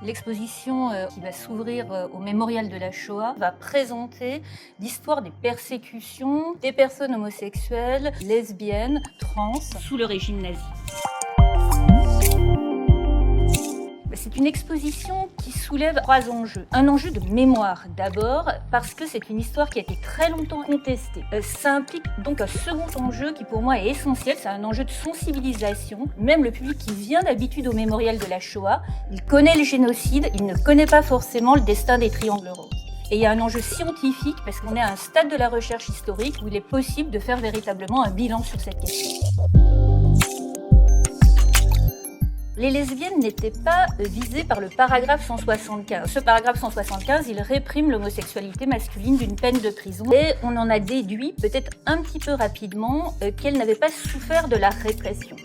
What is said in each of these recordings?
L'exposition qui va s'ouvrir au Mémorial de la Shoah va présenter l'histoire des persécutions des personnes homosexuelles, lesbiennes, trans sous le régime nazi. C'est une exposition qui soulève 3 enjeux. Un enjeu de mémoire d'abord, parce que c'est une histoire qui a été très longtemps contestée. Ça implique donc un second enjeu qui pour moi est essentiel, c'est un enjeu de sensibilisation. Même le public qui vient d'habitude au Mémorial de la Shoah, il connaît le génocide, il ne connaît pas forcément le destin des triangles roses. Et il y a un enjeu scientifique parce qu'on est à un stade de la recherche historique où il est possible de faire véritablement un bilan sur cette question. Les lesbiennes n'étaient pas visées par le paragraphe 175. Ce paragraphe 175, il réprime l'homosexualité masculine d'une peine de prison. Et on en a déduit, peut-être un petit peu rapidement, qu'elles n'avaient pas souffert de la répression.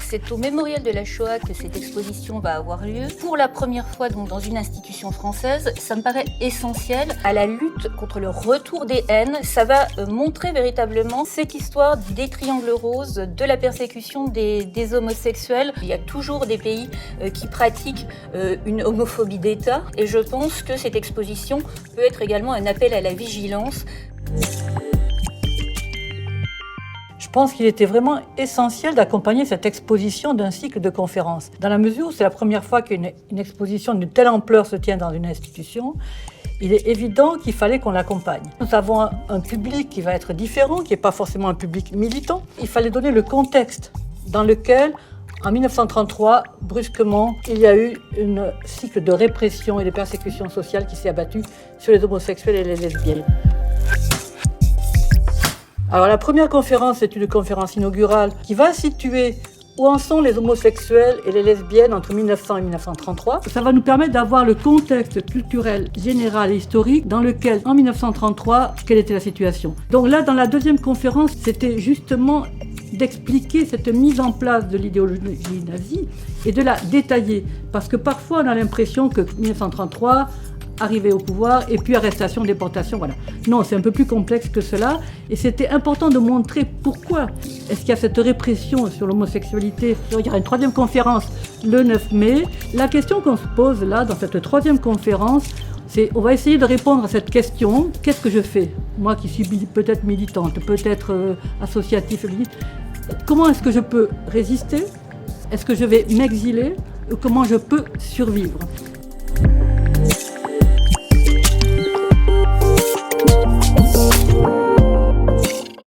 C'est au Mémorial de la Shoah que cette exposition va avoir lieu. Pour la première fois donc, dans une institution française, ça me paraît essentiel à la lutte contre le retour des haines. Ça va montrer véritablement cette histoire des triangles roses, de la persécution des homosexuels. Il y a toujours des pays qui pratiquent une homophobie d'État et je pense que cette exposition peut être également un appel à la vigilance. Je pense qu'il était vraiment essentiel d'accompagner cette exposition d'un cycle de conférences. Dans la mesure où c'est la première fois qu'une exposition d'une telle ampleur se tient dans une institution, il est évident qu'il fallait qu'on l'accompagne. Nous avons un public qui va être différent, qui n'est pas forcément un public militant. Il fallait donner le contexte dans lequel, en 1933, brusquement, il y a eu un cycle de répression et de persécution sociale qui s'est abattu sur les homosexuels et les lesbiennes. Alors la première conférence est une conférence inaugurale qui va situer où en sont les homosexuels et les lesbiennes entre 1900 et 1933. Ça va nous permettre d'avoir le contexte culturel général et historique dans lequel, en 1933, quelle était la situation. Donc là, dans la deuxième conférence, c'était justement d'expliquer cette mise en place de l'idéologie nazie et de la détailler. Parce que parfois, on a l'impression que 1933... arrivée au pouvoir, et puis arrestation, déportation, voilà. Non, c'est un peu plus complexe que cela, et c'était important de montrer pourquoi est-ce qu'il y a cette répression sur l'homosexualité. Il y aura une troisième conférence le 9 mai. La question qu'on se pose là, dans cette troisième conférence, c'est on va essayer de répondre à cette question, qu'est-ce que je fais? Moi qui suis peut-être militante, peut-être associatif, comment est-ce que je peux résister? Est-ce que je vais m'exiler? Comment je peux survivre?